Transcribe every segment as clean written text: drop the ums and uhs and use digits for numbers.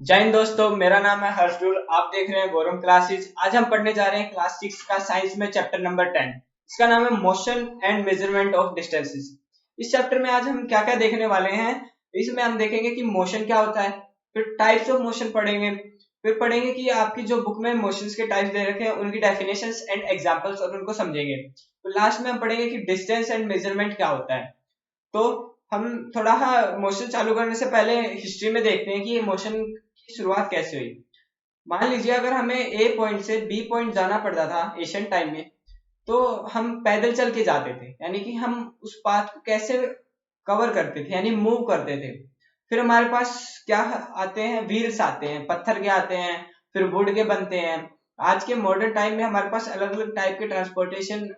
जय हिंद दोस्तों, मेरा नाम है हर्षुल। आप देख रहे हैं गौरव क्लासेस। आज हम पढ़ने जा रहे हैं क्लास 6 का साइंस में चैप्टर नंबर 10। इसका नाम है motion and measurement of distances. इस चैप्टर में आज हम क्या क्या देखने वाले हैं। इसमें हम देखेंगे कि मोशन क्या होता है, फिर टाइप्स ऑफ मोशन पढ़ेंगे, फिर पढ़ेंगे कि आपकी जो बुक में मोशंस के टाइप्स दे रखे हैं उनकी डेफिनेशंस एंड एग्जांपल्स और उनको समझेंगे। तो लास्ट में हम पढ़ेंगे कि डिस्टेंस एंड मेजरमेंट क्या होता है। तो हम थोड़ा मोशन चालू करने से पहले हिस्ट्री में देखते हैं कि ये मोशन की शुरुआत कैसे हुई। मान लीजिए अगर हमें ए पॉइंट से बी पॉइंट जाना पड़ता था एशियन टाइम में, तो हम पैदल चल के जाते थे, यानी कि हम उस पाथ को कैसे कवर करते थे, यानी मूव करते थे। फिर हमारे पास क्या आते हैं, व्हील्स आते हैं, पत्थर के आते हैं, फिर वुड के बनते हैं। आज के मॉडर्न टाइम में हमारे पास अलग अलग टाइप के ट्रांसपोर्टेशन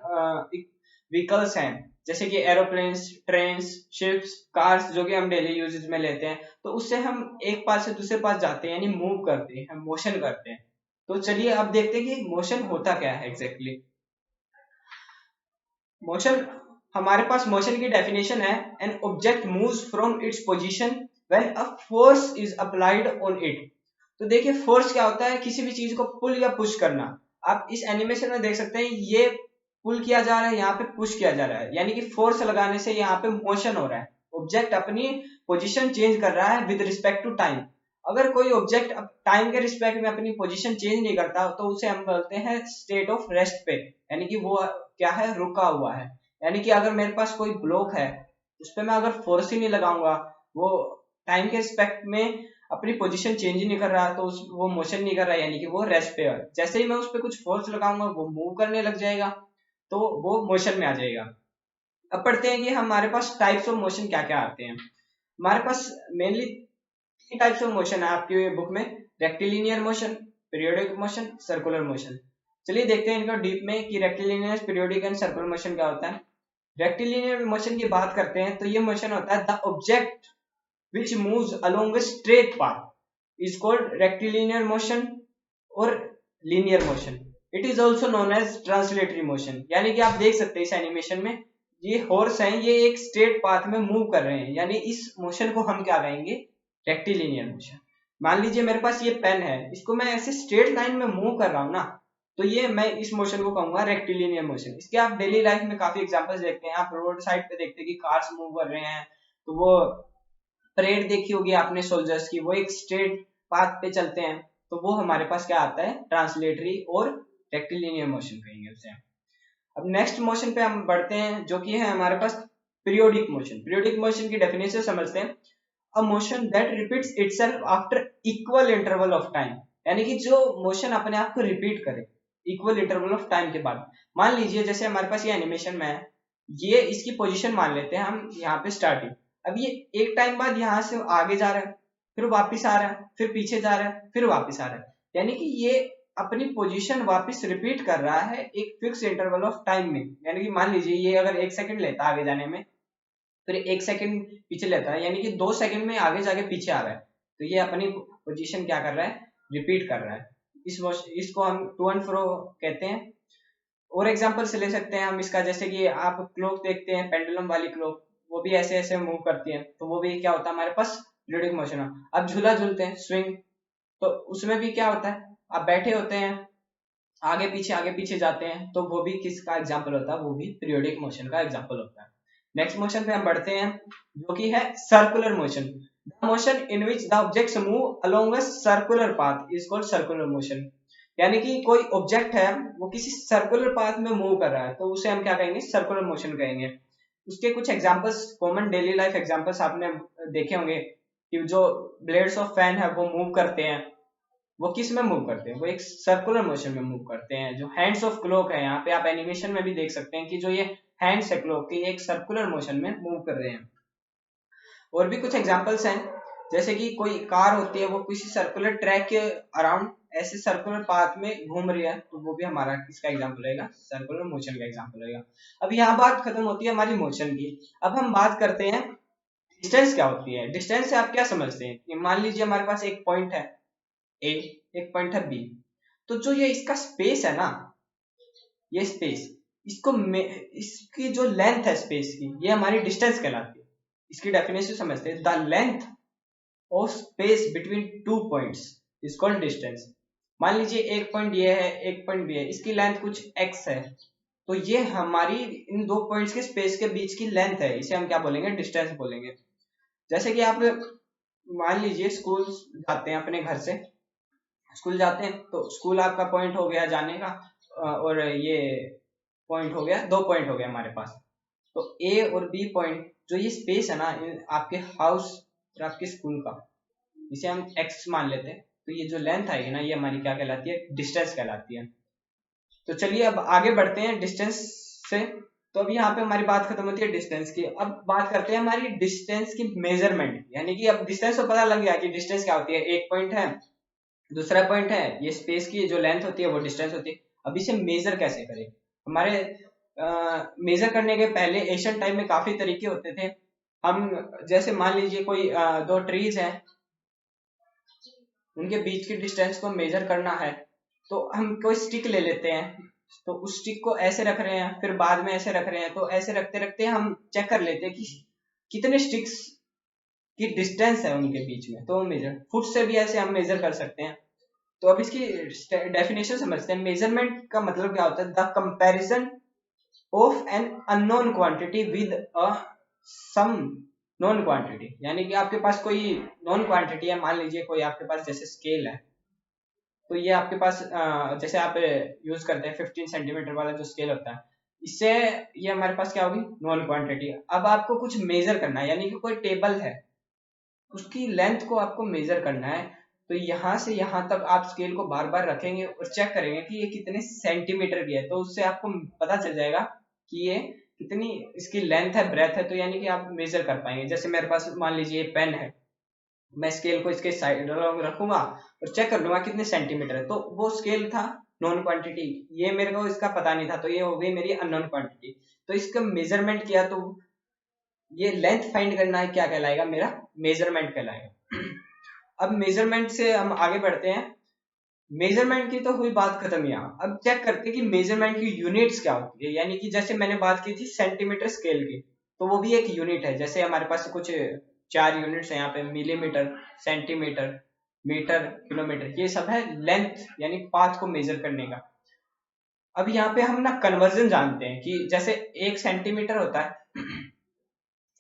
व्हीकल्स हैं, जैसे कि एरोप्लेन्स, ट्रेन्स, शिप्स, कार्स, जो कि हम डेली यूजेज में लेते हैं। तो उससे हम एक पास से दूसरे पास जाते हैं, यानी मूव करते हैं, हम मोशन करते हैं। तो चलिए अब देखते हैं कि मोशन होता क्या है एग्जैक्टली। मोशन, हमारे पास मोशन की डेफिनेशन है, an object moves from its position when a force is applied on it. तो देखिए फोर्स क्या होता है, किसी भी चीज को पुल या पुश करना। आप इस एनिमेशन में देख सकते हैं, ये पुल किया जा रहा है, यहाँ पे पुश किया जा रहा है, यानी कि फोर्स लगाने से यहाँ पे मोशन हो रहा है। ऑब्जेक्ट अपनी पोजीशन चेंज कर रहा है विद रिस्पेक्ट टू टाइम। अगर कोई ऑब्जेक्ट टाइम के रिस्पेक्ट में अपनी पोजीशन चेंज नहीं करता तो उसे हम बोलते हैं स्टेट ऑफ रेस्ट पे, यानी कि वो क्या है, रुका हुआ है। यानी कि अगर मेरे पास कोई ब्लॉक है, उस पर मैं अगर फोर्स ही नहीं लगाऊंगा, वो टाइम के रिस्पेक्ट में अपनी पोजीशन चेंज ही नहीं कर रहा, तो वो मोशन नहीं कर रहा, यानी कि वो रेस्ट पे है। जैसे ही मैं उस पर कुछ फोर्स लगाऊंगा वो मूव करने लग जाएगा, तो वो मोशन में आ जाएगा। अब पढ़ते हैं कि हमारे पास टाइप्स ऑफ मोशन क्या क्या आते हैं। हमारे पास mainly three types of motion है आपकी बुक में: rectilinear motion, periodic motion, circular motion. चलिए देखते हैं इनका डीप में कि rectilinear, periodic and circular motion क्या होता है। रेक्टिलिनियर मोशन की बात करते हैं तो ये मोशन होता है the object which moves along a straight path is called rectilinear motion और linear motion. It is also known as translatory motion। यानी कि आप देख सकते हैं इस एनिमेशन में, ये हॉर्स हैं, ये एक स्ट्रेट पाथ में मूव कर रहे हैं, यानी इस मोशन को हम क्या कहेंगे, रेक्टिलिनियर मोशन। मान लीजिए मेरे पास ये पेन है, इसको मैं ऐसे स्ट्रेट लाइन में मूव कर रहा हूँ ना, तो ये मैं इस मोशन को कहूंगा रेक्टिलिनियर मोशन। इसके आप डेली लाइफ में काफी एग्जांपल्स देखते हैं। आप रोड साइड पे देखते हैं कि कार्स मूव कर रहे हैं, तो वो परेड देखी होगी आपने सोल्जर्स की, वो एक स्ट्रेट पाथ पे चलते हैं, तो वो हमारे पास क्या आता है, ट्रांसलेटरी और रेक्टिलिनियर मोशन कहेंगे उसे। अब नेक्स्ट मोशन पे हम बढ़ते हैं, जो कि है हमारे पास पीरियोडिक मोशन। पीरियोडिक मोशन की डेफिनेशन समझते हैं: a motion that repeats itself after equal interval of time. यानी कि जो मोशन अपने आप को रिपीट करे इक्वल इंटरवल ऑफ टाइम के बाद। मान लीजिए जैसे हमारे पास ये एनिमेशन में है, ये इसकी पोजीशन मान लेते हैं हम यहाँ पे स्टार्टिंग। अब ये एक टाइम बाद यहाँ से आगे जा रहा है, फिर वापस आ रहा है, फिर पीछे जा रहा है, फिर वापस आ रहा है, यानी कि ये अपनी पोजीशन वापस रिपीट कर रहा है एक फिक्स इंटरवल ऑफ टाइम में। यानी कि मान लीजिए ये अगर 1 सेकंड लेता है आगे जाने में, फिर 1 सेकंड पीछे लेता है, यानी कि 2 सेकंड में आगे जाके पीछे आ रहा है, तो ये अपनी पोजीशन क्या कर रहा है, रिपीट कर रहा है। इसको हम टू एंड फ्रो कहते हैं। और एग्जांपल से ले सकते हैं हम इसका, जैसे कि आप क्लॉक देखते हैं, पेंडुलम वाली क्लॉक, वो भी ऐसे ऐसे मूव करती है, तो वो भी क्या होता है, हमारे पास पीरियोडिक मोशन है। अब झूला झूलते हैं, स्विंग, तो उसमें भी क्या होता है, आप बैठे होते हैं, आगे पीछे जाते हैं, तो वो भी किसका एग्जाम्पल होता है, वो भी पीरियोडिक मोशन का एग्जाम्पल होता है। नेक्स्ट मोशन पे हम बढ़ते हैं, जो कि है circular motion. The motion in which the objects move along a circular path is called circular motion. यानी कि कोई ऑब्जेक्ट है, वो किसी सर्कुलर पाथ में मूव कर रहा है, तो उसे हम क्या कहेंगे, सर्कुलर मोशन कहेंगे। उसके कुछ examples, common daily life examples आपने देखे होंगे कि जो ब्लेड्स ऑफ फैन है वो मूव करते हैं, वो किस में मूव करते हैं, वो एक सर्कुलर मोशन में मूव करते हैं। जो हैंड्स ऑफ क्लॉक है, यहाँ पे आप एनिमेशन में भी देख सकते हैं कि जो ये हैंड्स है क्लॉक के, एक सर्कुलर मोशन में मूव कर रहे हैं। और भी कुछ एग्जांपल्स हैं, जैसे कि कोई कार होती है, वो किसी सर्कुलर ट्रैक के अराउंड ऐसे सर्कुलर पाथ में घूम रही है, तो वो भी हमारा किसका एग्जांपल रहेगा, सर्कुलर मोशन का एग्जांपल रहेगा। अब यहाँ बात खत्म होती है हमारी मोशन की। अब हम बात करते हैं डिस्टेंस क्या होती है। डिस्टेंस से आप क्या समझते हैं, मान लीजिए हमारे पास एक पॉइंट है ए, एक पॉइंट है बी, तो जो ये इसका स्पेस है ना, ये स्पेस, इसकी जो लेंथ है स्पेस की, ये हमारी डिस्टेंस कहलाती है। इसकी डेफिनेशन समझते हैं: the length of space between two points is called distance. मान लीजिए एक पॉइंट ये है, एक पॉइंट बी है, इसकी लेंथ कुछ x है, तो ये हमारी इन दो पॉइंट्स के स्पेस के बीच की लेंथ है, इसे हम क्या बोलेंगे, डिस्टेंस बोलेंगे। जैसे कि आप मान लीजिए स्कूल जाते हैं, अपने घर से स्कूल जाते हैं, तो स्कूल आपका पॉइंट हो गया जाने का, और ये पॉइंट हो गया, दो पॉइंट हो गया हमारे पास। तो ए और बी पॉइंट जो ये स्पेस है ना आपके हाउस और आपके स्कूल का, इसे हम x मान लेते हैं, तो ये जो लेंथ आएगी ना ये हमारी क्या कहलाती है, डिस्टेंस कहलाती है। तो चलिए अब आगे बढ़ते हैं डिस्टेंस से। तो अब यहाँ पे हमारी बात खत्म होती है डिस्टेंस की। अब बात करते हैं हमारी डिस्टेंस की मेजरमेंट, यानी कि अब डिस्टेंस तो पता लग गया कि डिस्टेंस क्या होती है, एक पॉइंट है, दूसरा पॉइंट है, ये स्पेस की जो लेंथ होती है वो डिस्टेंस होती है। अब इसे मेजर कैसे करें? हमारे मेजर करने के पहले एशियन टाइम में काफी तरीके होते थे। हम जैसे मान लीजिए कोई दो ट्रीज हैं, उनके बीच की डिस्टेंस को मेजर करना है, तो हम कोई स्टिक ले लेते हैं, तो उस स्टिक को ऐसे रख रहे हैं, फिर बाद में ऐसे रख रहे हैं, तो ऐसे रखते रखते हम चेक कर लेते हैं कि कितने स्टिक्स की डिस्टेंस है उनके बीच में, तो मेजर फुट से भी ऐसे हम मेजर कर सकते हैं। तो अब इसकी डेफिनेशन समझते हैं। मेजरमेंट का मतलब क्या होता है, the comparison of an unknown quantity with a some known quantity, यानी कि आपके पास कोई नॉन क्वांटिटी है, मान लीजिए कोई आपके पास जैसे स्केल है, तो ये आपके पास जैसे आप यूज करते हैं 15 सेंटीमीटर वाला जो स्केल होता है, इससे ये हमारे पास क्या होगी, नॉन क्वांटिटी। अब आपको कुछ मेजर करना है, यानी कि कोई टेबल है, उसकी लेंथ को आपको मेजर करना है, तो यहाँ से यहाँ तक आप स्केल को बार बार रखेंगे और चेक करेंगे कि ये कितने सेंटीमीटर की है, तो उससे आपको पता चल जाएगा कि ये कितनी इसकी लेंथ है, ब्रेथ है, तो यानी कि आप मेजर कर पाएंगे। जैसे मेरे पास मान लीजिए पेन है, मैं स्केल को इसके साइड रखूंगा और चेक कर लूंगा कितने सेंटीमीटर है, तो वो स्केल था नॉन क्वांटिटी, ये मेरे को इसका पता नहीं था, तो ये हो गई मेरी अननोन क्वांटिटी। तो इसका मेजरमेंट किया, तो ये लेंथ फाइंड करना है, क्या कहलाएगा, मेरा मेजरमेंट कहलाएगा। अब मेजरमेंट से हम आगे बढ़ते हैं। मेजरमेंट की तो हुई बात खत्म यहाँ। अब चेक करते हैं कि मेजरमेंट की यूनिट्स क्या होती है, यानी कि जैसे मैंने बात की थी सेंटीमीटर स्केल की, तो वो भी एक यूनिट है। जैसे हमारे पास कुछ 4 यूनिट्स है यहाँ पे, मिलीमीटर, सेंटीमीटर, मीटर, किलोमीटर, ये सब है लेंथ यानी पाथ को मेजर करने का। अब यहाँ पे हम ना कन्वर्जन जानते हैं कि जैसे 1 सेंटीमीटर होता है,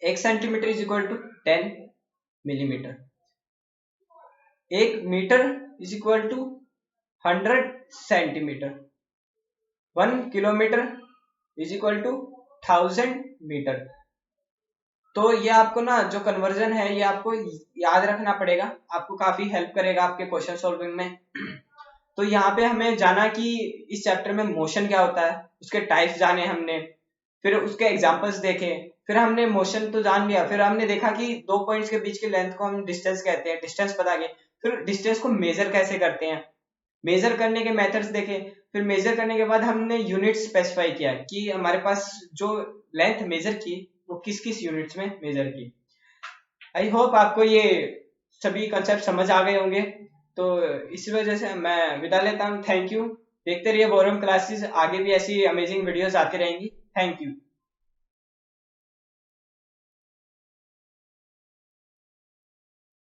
1 centimetre is equal to 10 millimetre, 1 metre is equal to 100 centimetre, 1 kilometre is equal to 1000 metre. तो ये आपको ना जो कन्वर्जन है ये आपको याद रखना पड़ेगा, आपको काफी हेल्प करेगा आपके क्वेश्चन सॉल्विंग में। तो यहाँ पे हमें जाना कि इस चैप्टर में मोशन क्या होता है, उसके टाइप्स जाने हमने, फिर उसके एग्जांपल्स देखे, फिर हमने मोशन तो जान लिया, फिर हमने देखा कि दो पॉइंट्स के बीच की लेंथ को हम डिस्टेंस कहते हैं, डिस्टेंस पता गए, फिर डिस्टेंस को मेजर कैसे करते हैं, मेजर करने के मेथड्स देखे, फिर मेजर करने के बाद हमने यूनिट स्पेसिफाई किया कि हमारे पास जो लेंथ मेजर की वो किस किस यूनिट्स में मेजर की। आई होप आपको ये सभी कंसेप्ट समझ आ गए होंगे। तो इसी वजह से मैं विदा लेता हूँ। Thank you. देखते रहिए बोरम क्लासेस, आगे भी ऐसी अमेजिंग वीडियोस आती रहेंगी। Thank you.